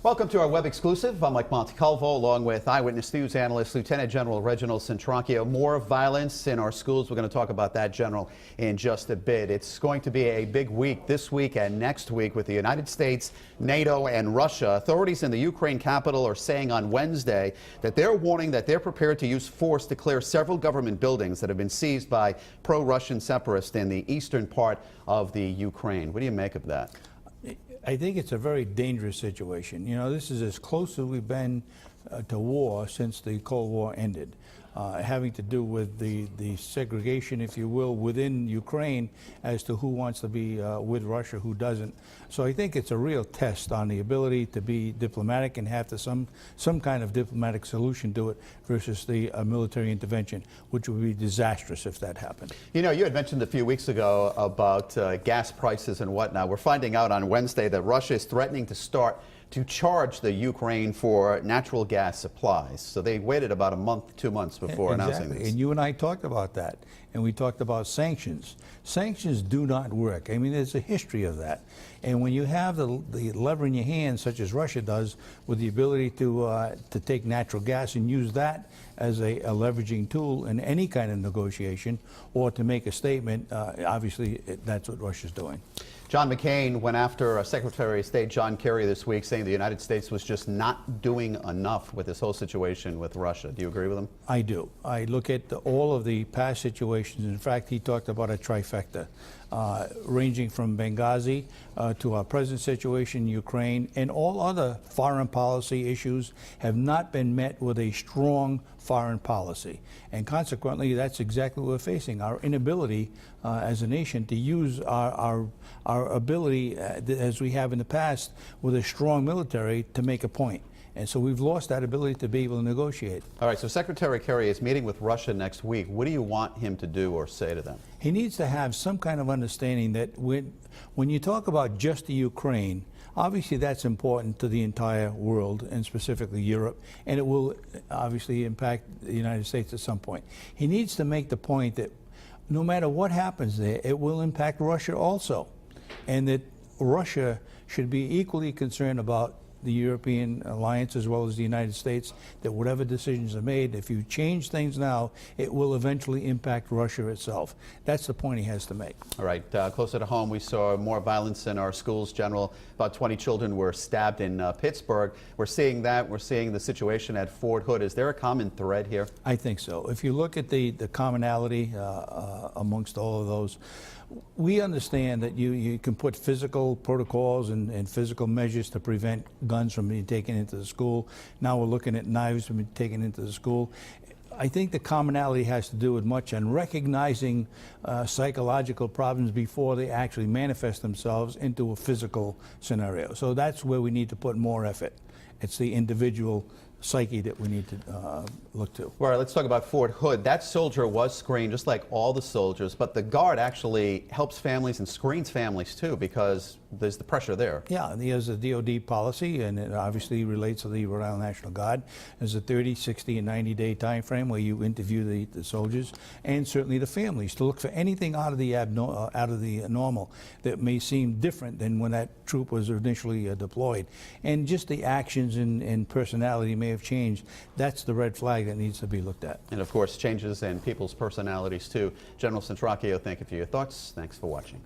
Welcome to our web exclusive. I'm Mike Montecalvo, along with Eyewitness News analyst Lieutenant General Reginald Centracchio. More violence in our schools. We're going to talk about that, General, in just a bit. It's going to be a big week this week and next week with the United States, NATO, and Russia. Authorities in the Ukraine capital are saying on Wednesday that they're warning that they're prepared to use force to clear several government buildings that have been seized by pro-Russian separatists in the eastern part of the Ukraine. What do you make of that? I think it's a very dangerous situation. You know, this is as close as we've been to war since the Cold War ended, having to do with the segregation, if you will, within Ukraine as to who wants to be with Russia, who doesn't. So I think it's a real test on the ability to be diplomatic and have some kind of diplomatic solution to it versus the military intervention, which would be disastrous if that happened. You know, you had mentioned a few weeks ago about gas prices and whatnot. We're finding out on Wednesday that Russia is threatening to start to charge the Ukraine for natural gas supplies. So they waited about a month, 2 months before announcing this. And you and I talked about that, and we talked about sanctions. Sanctions do not work. I mean, there's a history of that. And when you have the lever in your hand, such as Russia does, with the ability to take natural gas and use that as a leveraging tool in any kind of negotiation, or to make a statement, obviously that's what Russia's doing. John McCain went after Secretary of State John Kerry this week, saying the United States was just not doing enough with this whole situation with Russia. Do you agree with him? I do. I look at all of the past situations. In fact, he talked about a trifecta, ranging from Benghazi to our present situation in Ukraine, and all other foreign policy issues have not been met with a strong foreign policy. And consequently, that's exactly what we're facing, our inability as a nation to use our ability, as we have in the past, with a strong military to make a point. And so we've lost that ability to be able to negotiate. All right, so Secretary Kerry is meeting with Russia next week. What do you want him to do or say to them? He needs to have some kind of understanding that when you talk about just the Ukraine, obviously that's important to the entire world, and specifically Europe, and it will obviously impact the United States at some point. He needs to make the point that no matter what happens there, it will impact Russia also, and that Russia should be equally concerned about the European alliance as well as the United States, that whatever decisions are made, if you change things now, it will eventually impact Russia itself. That's the point he has to make. All right, closer to home, we saw more violence in our schools, General. About 20 children were stabbed in Pittsburgh. We're seeing that. We're seeing the situation at Fort Hood. Is there a common thread here? I think so. If you look at the commonality amongst all of those, we understand that you can put physical protocols and physical measures to prevent guns from being taken into the school. Now we're looking at knives from being taken into the school. I think the commonality has to do with much on recognizing psychological problems before they actually manifest themselves into a physical scenario. So that's where we need to put more effort. It's the individual psyche that we need to look to. All right, let's talk about Fort Hood. That soldier was screened just like all the soldiers, but the guard actually helps families and screens families too, because there's the pressure there. Yeah, there's a DOD policy, and it obviously relates to the Rhode Island National Guard. There's a 30, 60, and 90-day time frame where you interview the soldiers and certainly the families to look for anything out of the normal that may seem different than when that troop was initially deployed. And just the actions and personality may have changed. That's the red flag that needs to be looked at. And of course, changes in people's personalities too. General Centracchio, thank you for your thoughts. Thanks for watching.